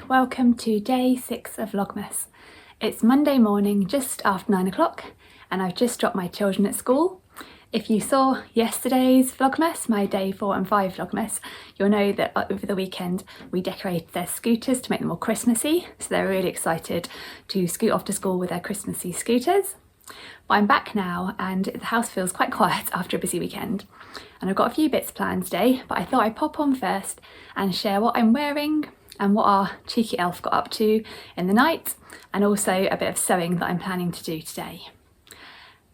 welcome to day 6 of Vlogmas. It's Monday morning just after 9 o'clock and I've just dropped my children at school. If you saw yesterday's Vlogmas, my day 4 and 5 Vlogmas, you'll know that over the weekend we decorated their scooters to make them more Christmassy, so they're really excited to scoot off to school with their Christmassy scooters. But I'm back now and the house feels quite quiet after a busy weekend. And I've got a few bits planned today, but I thought I'd pop on first and share what I'm wearing and what our cheeky elf got up to in the night, and also a bit of sewing that I'm planning to do today.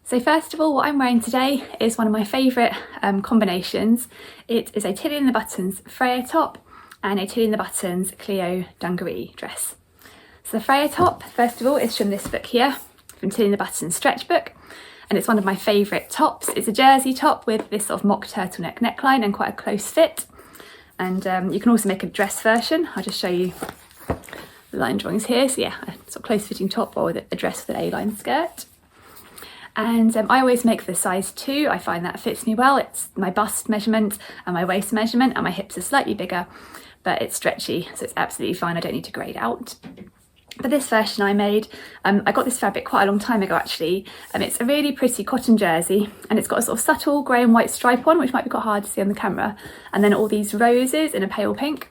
So first of all, what I'm wearing today is one of my favourite combinations. It is a Tilly in the Buttons Freya top and a Tilly in the Buttons Cleo dungaree dress. So the Freya top, first of all, is from this book here, from Tilly in the Buttons Stretch Book, and it's one of my favourite tops. It's a jersey top with this sort of mock turtleneck neckline and quite a close fit. And you can also make a dress version. I'll just show you the line drawings here. So yeah, a sort of close fitting top or a dress with an A-line skirt. And I always make the size 2. I find that fits me well. It's my bust measurement and my waist measurement, and my hips are slightly bigger, but it's stretchy, so it's absolutely fine. I don't need to grade out. But this version I made, I got this fabric quite a long time ago actually, and it's a really pretty cotton jersey, and it's got a sort of subtle grey and white stripe on, which might be quite hard to see on the camera, and then all these roses in a pale pink.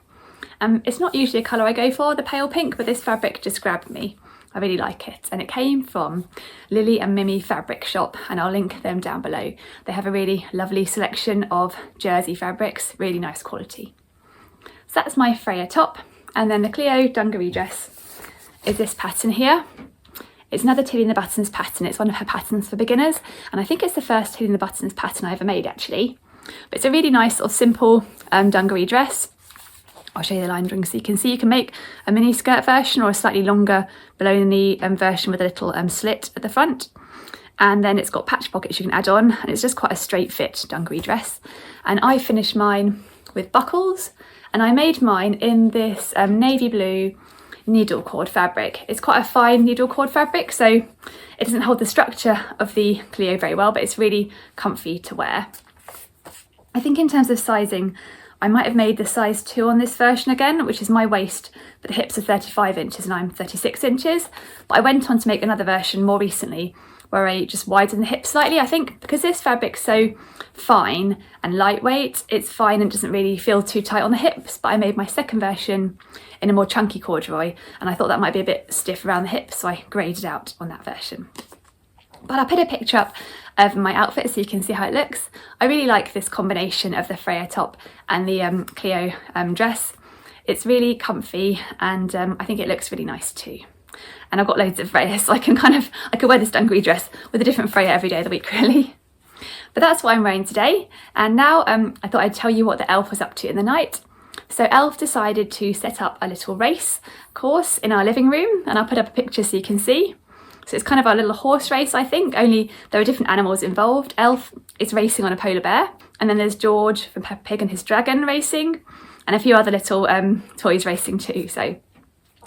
It's not usually a colour I go for, the pale pink, but this fabric just grabbed me. I really like it, and it came from Lily and Mimi Fabric Shop, and I'll link them down below. They have a really lovely selection of jersey fabrics, really nice quality. So that's my Freya top, and then the Cleo dungaree dress is this pattern here. It's another Tilly in the Buttons pattern. It's one of her patterns for beginners, and I think it's the first Tilly in the Buttons pattern I ever made actually. But it's a really nice sort of simple dungaree dress. I'll show you the line drawing so you can see you can make a mini skirt version or a slightly longer below the knee version with a little slit at the front. And then it's got patch pockets you can add on, and it's just quite a straight fit dungaree dress. And I finished mine with buckles, and I made mine in this navy blue needle cord fabric. It's quite a fine needle cord fabric, so it doesn't hold the structure of the Cleo very well, but it's really comfy to wear. I think in terms of sizing, I might have made the size 2 on this version again, which is my waist, but the hips are 35 inches and I'm 36 inches. But I went on to make another version more recently where I just widened the hips slightly. I think because this fabric's so fine and lightweight, it's fine and doesn't really feel too tight on the hips. But I made my second version in a more chunky corduroy, and I thought that might be a bit stiff around the hips, so I graded out on that version. But I'll put a picture up of my outfit so you can see how it looks. I really like this combination of the Freya top and the Cleo dress. It's really comfy, and I think it looks really nice too. And I've got loads of Freya, so I can wear this dungaree dress with a different Freya every day of the week really. But that's what I'm wearing today. And now I thought I'd tell you what the elf was up to in the night. So Elf decided to set up a little race course in our living room, and I'll put up a picture so you can see. So it's kind of our little horse race, I think, only there are different animals involved. Elf is racing on a polar bear, and then there's George from Peppa Pig and his dragon racing, and a few other little toys racing too. So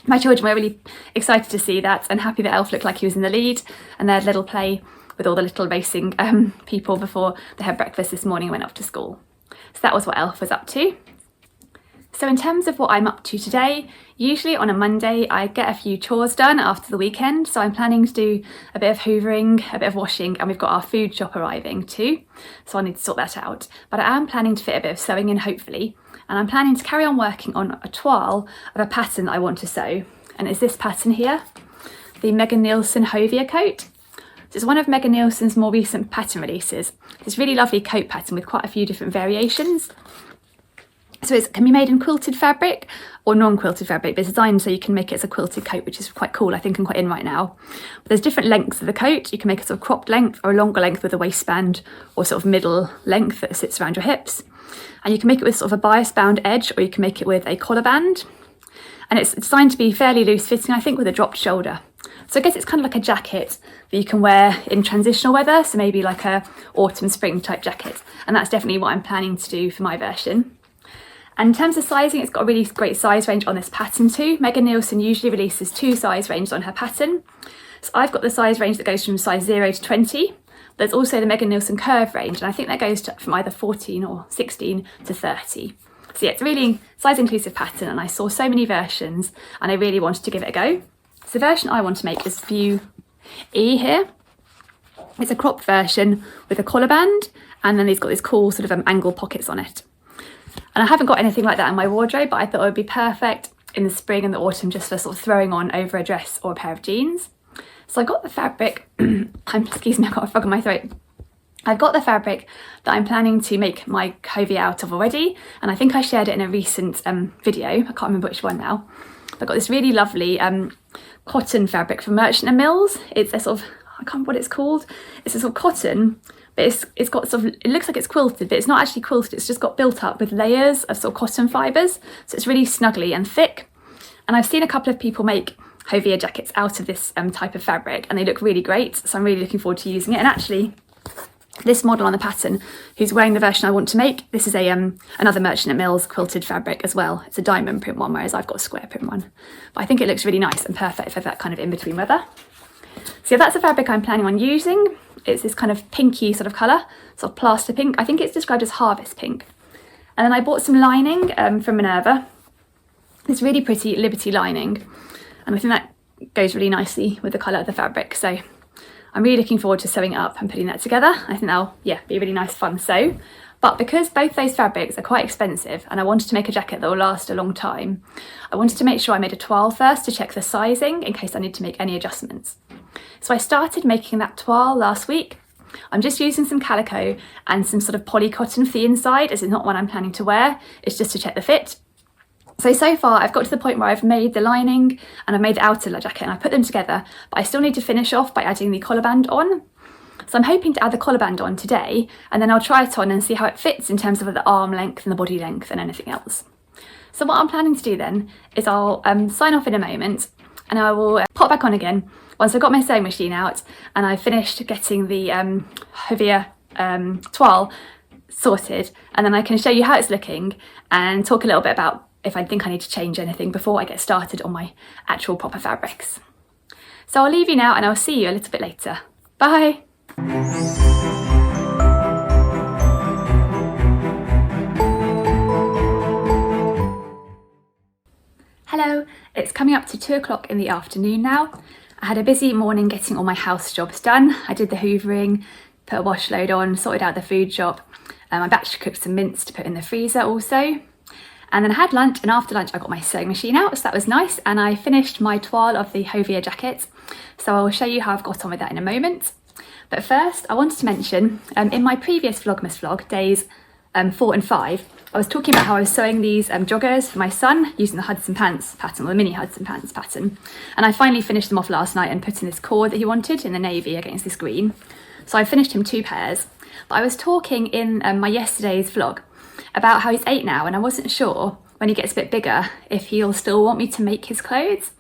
my children were really excited to see that and happy that Elf looked like he was in the lead, and they had a little play with all the little racing people before they had breakfast this morning and went off to school. So that was what Elf was up to. So in terms of what I'm up to today, usually on a Monday I get a few chores done after the weekend, so I'm planning to do a bit of hoovering, a bit of washing, and we've got our food shop arriving too, so I need to sort that out. But I am planning to fit a bit of sewing in hopefully, and I'm planning to carry on working on a toile of a pattern that I want to sew, and it's this pattern here, the Megan Nielsen Hovia coat. So it's one of Megan Nielsen's more recent pattern releases. It's a really lovely coat pattern with quite a few different variations. So it can be made in quilted fabric or non-quilted fabric, but it's designed so you can make it as a quilted coat, which is quite cool, I think, and quite in right now. But there's different lengths of the coat. You can make a sort of cropped length or a longer length with a waistband, or sort of middle length that sits around your hips. And you can make it with sort of a bias bound edge, or you can make it with a collar band. And it's designed to be fairly loose fitting, I think, with a dropped shoulder. So I guess it's kind of like a jacket that you can wear in transitional weather, so maybe like a autumn spring type jacket. And that's definitely what I'm planning to do for my version. And in terms of sizing, it's got a really great size range on this pattern too. Megan Nielsen usually releases 2 size ranges on her pattern. So I've got the size range that goes from size 0 to 20. There's also the Megan Nielsen curve range, and I think that goes from either 14 or 16 to 30. So yeah, it's a really size inclusive pattern, and I saw so many versions and I really wanted to give it a go. So the version I want to make is view E here. It's a cropped version with a collar band, and then it's got these cool sort of angle pockets on it. And I haven't got anything like that in my wardrobe, but I thought it would be perfect in the spring and the autumn just for sort of throwing on over a dress or a pair of jeans. So I got the fabric, excuse me, I've got a frog in my throat. I've got the fabric that I'm planning to make my covey out of already, and I think I shared it in a recent video, I can't remember which one now. I've got this really lovely cotton fabric from Merchant & Mills. It's a sort of, I can't remember what it's called. It's a sort of cotton, but it's got sort of, it looks like it's quilted, but it's not actually quilted, it's just got built up with layers of sort of cotton fibres. So it's really snuggly and thick. And I've seen a couple of people make Hovia jackets out of this type of fabric, and they look really great. So I'm really looking forward to using it. And actually, this model on the pattern, who's wearing the version I want to make, this is a another Merchant & Mills quilted fabric as well. It's a diamond print one, whereas I've got a square print one. But I think it looks really nice and perfect for that kind of in-between weather. So yeah, that's the fabric I'm planning on using. It's this kind of pinky sort of colour, sort of plaster pink. I think it's described as harvest pink. And then I bought some lining from Minerva. This really pretty Liberty lining. And I think that goes really nicely with the colour of the fabric. So I'm really looking forward to sewing it up and putting that together. I think that'll, yeah, be a really nice fun sew. But because both those fabrics are quite expensive and I wanted to make a jacket that will last a long time, I wanted to make sure I made a toile first to check the sizing in case I need to make any adjustments. So I started making that toile last week. I'm just using some calico and some sort of poly cotton for the inside, as it's not one I'm planning to wear. It's just to check the fit. So far I've got to the point where I've made the lining and I've made the outer jacket and I put them together, but I still need to finish off by adding the collar band on. So I'm hoping to add the collar band on today, and then I'll try it on and see how it fits in terms of the arm length and the body length and anything else. So what I'm planning to do then is I'll sign off in a moment, and I will pop back on again once I've got my sewing machine out and I've finished getting the Hovia toile sorted, and then I can show you how it's looking and talk a little bit about if I think I need to change anything before I get started on my actual proper fabrics. So I'll leave you now and I'll see you a little bit later. Bye! Hello, it's coming up to 2 o'clock in the afternoon now. I had a busy morning getting all my house jobs done. I did the hoovering, put a wash load on, sorted out the food shop. I batch cooked some mince to put in the freezer also. And then I had lunch, and after lunch I got my sewing machine out, so that was nice, and I finished my toile of the Hovia jacket. So I will show you how I've got on with that in a moment. But first I wanted to mention, in my previous Vlogmas vlog, days 4 and 5, I was talking about how I was sewing these joggers for my son using the Hudson Pants pattern, or the mini Hudson Pants pattern. And I finally finished them off last night and put in this cord that he wanted in the navy against this green. So I finished him 2 pairs. But I was talking in my yesterday's vlog about how he's 8 now, and I wasn't sure when he gets a bit bigger if he'll still want me to make his clothes.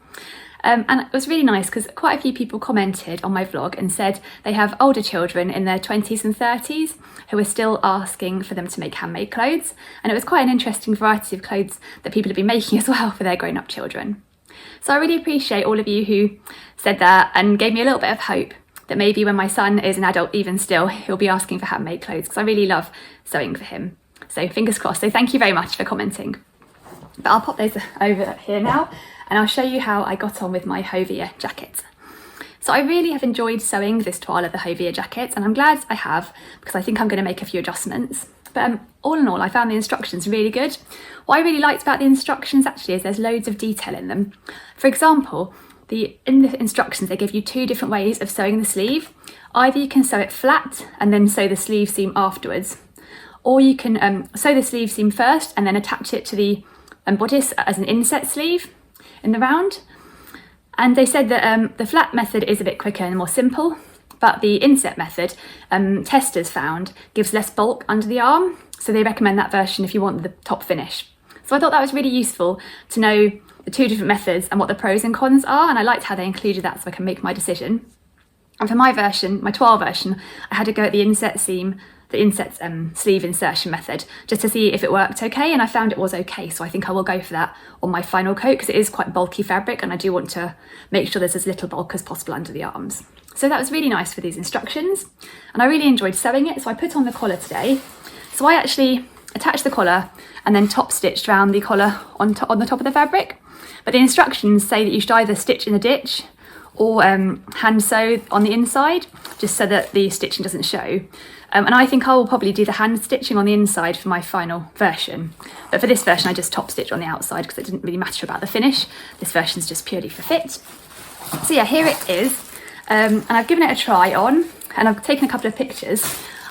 And it was really nice because quite a few people commented on my vlog and said they have older children in their 20s and 30s who are still asking for them to make handmade clothes. And it was quite an interesting variety of clothes that people have been making as well for their grown-up children. So I really appreciate all of you who said that and gave me a little bit of hope that maybe when my son is an adult even still, he'll be asking for handmade clothes, because I really love sewing for him. So fingers crossed. So thank you very much for commenting. But I'll pop those over here now and I'll show you how I got on with my Hovia jacket. So I really have enjoyed sewing this toile of the Hovia jacket, and I'm glad I have, because I think I'm going to make a few adjustments. But all in all, I found the instructions really good. What I really liked about the instructions actually is there's loads of detail in them. For example, in the instructions they give you 2 different ways of sewing the sleeve. Either you can sew it flat and then sew the sleeve seam afterwards, or you can sew the sleeve seam first and then attach it to the bodice as an inset sleeve in the round. And they said that the flat method is a bit quicker and more simple, but the inset method, testers found, gives less bulk under the arm, so they recommend that version if you want the top finish. So I thought that was really useful to know the 2 different methods and what the pros and cons are, and I liked how they included that so I can make my decision. And for my version, my toile version, I had to go at the inset seam, the inset sleeve insertion method, just to see if it worked okay, and I found it was okay, so I think I will go for that on my final coat, because it is quite bulky fabric and I do want to make sure there's as little bulk as possible under the arms. So that was really nice for these instructions, and I really enjoyed sewing it. So I put on the collar today. So I actually attached the collar and then top stitched around the collar on the top of the fabric. But the instructions say that you should either stitch in a ditch or hand sew on the inside, just so that the stitching doesn't show. And I think I will probably do the hand stitching on the inside for my final version. But for this version, I just top stitch on the outside because it didn't really matter about the finish. This version is just purely for fit. So yeah, here it is. And I've given it a try on and I've taken a couple of pictures.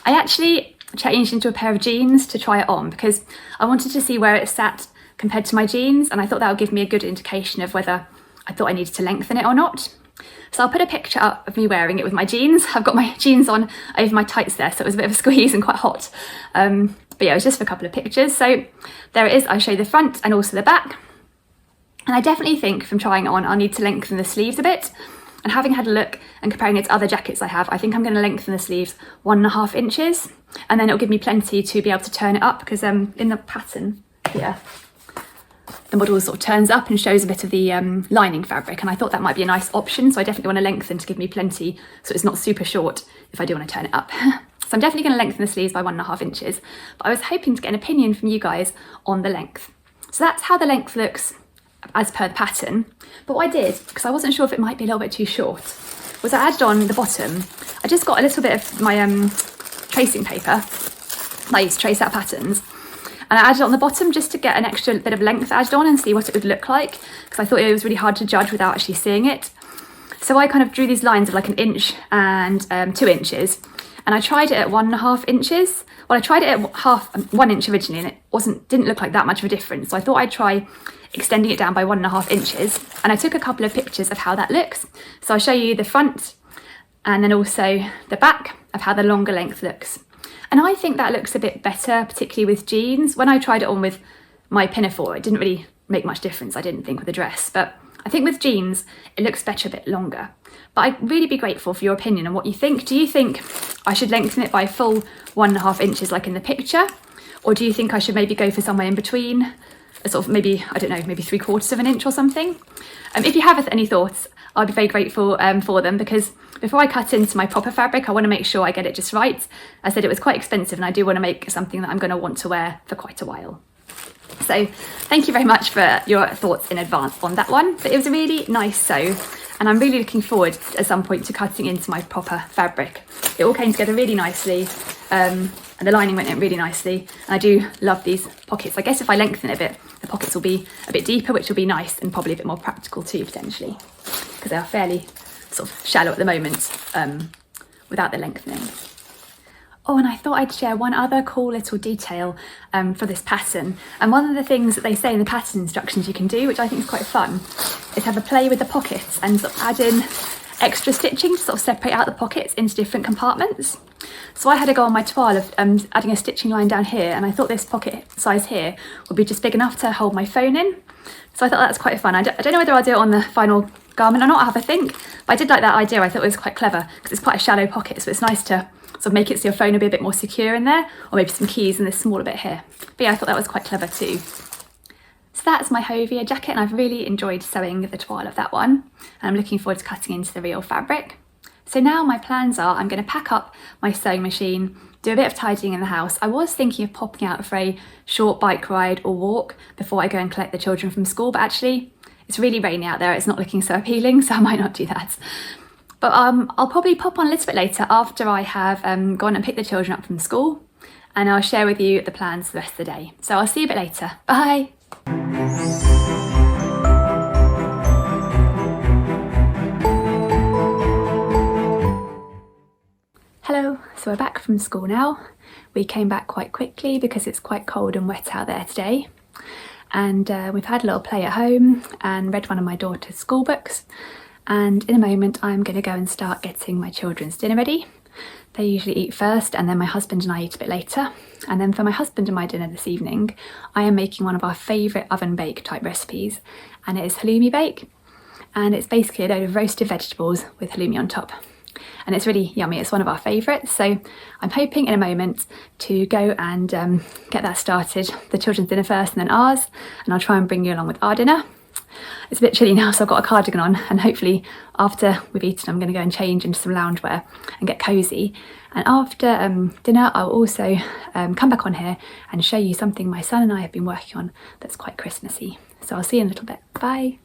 I actually changed into a pair of jeans to try it on because I wanted to see where it sat compared to my jeans, and I thought that would give me a good indication of whether I thought I needed to lengthen it or not. So I'll put a picture up of me wearing it with my jeans. I've got my jeans on over my tights there, so it was a bit of a squeeze and quite hot. But yeah, it was just for a couple of pictures. So there it is. I'll show you the front and also the back. And I definitely think from trying it on, I'll need to lengthen the sleeves a bit. And having had a look and comparing it to other jackets I have, I think I'm going to lengthen the sleeves 1.5 inches. And then it'll give me plenty to be able to turn it up because in the pattern here, the model sort of turns up and shows a bit of the lining fabric, and I thought that might be a nice option, so I definitely want to lengthen to give me plenty so it's not super short if I do want to turn it up. So I'm definitely going to lengthen the sleeves by 1.5 inches, but I was hoping to get an opinion from you guys on the length. So that's how the length looks as per the pattern. But what I did, because I wasn't sure if it might be a little bit too short, was I added on the bottom, I just got a little bit of my tracing paper that I used to trace out patterns, and I added it on the bottom just to get an extra bit of length added on and see what it would look like, because I thought it was really hard to judge without actually seeing it. So I kind of drew these lines of like 1 inch and 2 inches, and I tried it at 1.5 inches. Well, I tried it at 1 inch originally, and it didn't look like that much of a difference. So I thought I'd try extending it down by 1.5 inches, and I took a couple of pictures of how that looks. So I'll show you the front and then also the back of how the longer length looks. And I think that looks a bit better, particularly with jeans. When I tried it on with my pinafore, it didn't really make much difference, I didn't think, with the dress. But I think with jeans, it looks better a bit longer. But I'd really be grateful for your opinion on what you think. Do you think I should lengthen it by a full 1.5 inches like in the picture? Or do you think I should maybe go for somewhere in between? A sort of maybe, I don't know, maybe 3/4 inch or something? If you have any thoughts, I'd be very grateful for them, because before I cut into my proper fabric, I want to make sure I get it just right. I said it was quite expensive, and I do want to make something that I'm going to want to wear for quite a while. So thank you very much for your thoughts in advance on that one. But it was a really nice sew, and I'm really looking forward at some point to cutting into my proper fabric. It all came together really nicely, and the lining went in really nicely. And I do love these pockets. I guess if I lengthen it a bit, the pockets will be a bit deeper, which will be nice and probably a bit more practical too, potentially, because they are fairly sort of shallow at the moment without the lengthening. Oh, and I thought I'd share one other cool little detail for this pattern. And one of the things that they say in the pattern instructions you can do, which I think is quite fun, is have a play with the pockets and sort of add in extra stitching to sort of separate out the pockets into different compartments. So I had a go on my toile of adding a stitching line down here, and I thought this pocket size here would be just big enough to hold my phone in. So I thought that's quite fun. I don't know whether I'll do it on the final garment or not, I'll have a think. But I did like that idea. I thought it was quite clever because it's quite a shallow pocket, so it's nice to sort of make it so your phone will be a bit more secure in there, or maybe some keys in this smaller bit here. But yeah, I thought that was quite clever too. So that's my Hovia jacket, and I've really enjoyed sewing the toile of that one, and I'm looking forward to cutting into the real fabric. So now my plans are I'm going to pack up my sewing machine, do a bit of tidying in the house. I was thinking of popping out for a short bike ride or walk before I go and collect the children from school, but actually it's really rainy out there, it's not looking so appealing, so I might not do that. But I'll probably pop on a little bit later after I have gone and picked the children up from school, and I'll share with you the plans for the rest of the day. So I'll see you a bit later. Bye! Hello, so we're back from school now. We came back quite quickly because it's quite cold and wet out there today. And we've had a little play at home and read one of my daughter's school books. And in a moment I'm going to go and start getting my children's dinner ready. They usually eat first, and then my husband and I eat a bit later. And then for my husband and my dinner this evening, I am making one of our favourite oven bake type recipes, and it is halloumi bake. And it's basically a load of roasted vegetables with halloumi on top. And it's really yummy, it's one of our favourites. So I'm hoping in a moment to go and get that started, the children's dinner first and then ours, and I'll try and bring you along with our dinner. It's a bit chilly now, so I've got a cardigan on, and hopefully after we've eaten I'm going to go and change into some loungewear and get cosy. And after dinner I'll also come back on here and show you something my son and I have been working on that's quite Christmassy. So I'll see you in a little bit. Bye!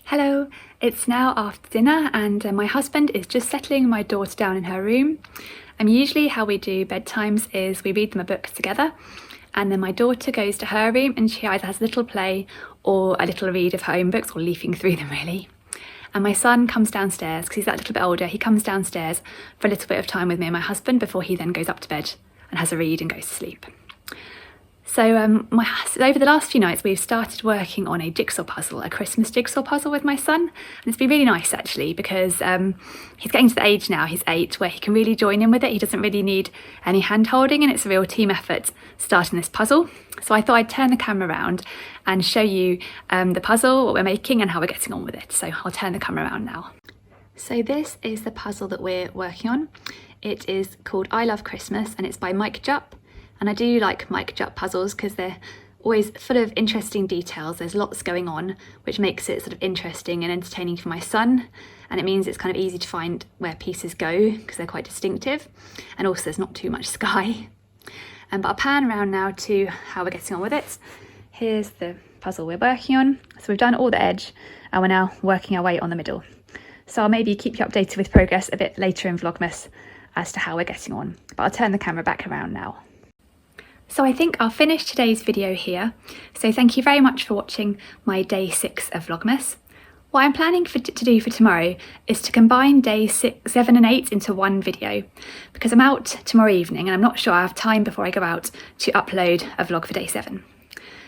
Hello, it's now after dinner and my husband is just settling my daughter down in her room. Usually how we do bedtimes is we read them a book together, and then my daughter goes to her room and she either has a little play or a little read of her own books, or leafing through them really. And my son comes downstairs, because he's that little bit older, he comes downstairs for a little bit of time with me and my husband before he then goes up to bed and has a read and goes to sleep. So over the last few nights we've started working on a jigsaw puzzle, a Christmas jigsaw puzzle with my son, and it's been really nice actually, because he's getting to the age now, he's 8, where he can really join in with it. He doesn't really need any hand holding, and it's a real team effort starting this puzzle. So I thought I'd turn the camera around and show you the puzzle, what we're making and how we're getting on with it. So I'll turn the camera around now. So this is the puzzle that we're working on. It is called I Love Christmas and it's by Mike Jupp. And I do like Mike Jupp puzzles because they're always full of interesting details. There's lots going on, which makes it sort of interesting and entertaining for my son. And it means it's kind of easy to find where pieces go because they're quite distinctive. And also there's not too much sky. But I'll pan around now to how we're getting on with it. Here's the puzzle we're working on. So we've done all the edge and we're now working our way on the middle. So I'll maybe keep you updated with progress a bit later in Vlogmas as to how we're getting on. But I'll turn the camera back around now. So I think I'll finish today's video here. So thank you very much for watching my day 6 of Vlogmas. What I'm planning to do for tomorrow is to combine days 6, 7 and 8 into one video, because I'm out tomorrow evening and I'm not sure I have time before I go out to upload a vlog for day 7.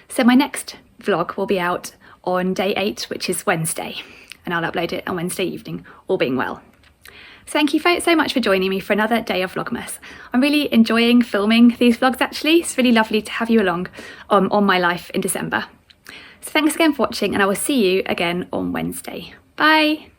So my next vlog will be out on day 8, which is Wednesday, and I'll upload it on Wednesday evening, all being well. So thank you so much for joining me for another day of Vlogmas. I'm really enjoying filming these vlogs actually. It's really lovely to have you along on my life in December. So thanks again for watching, and I will see you again on Wednesday. Bye!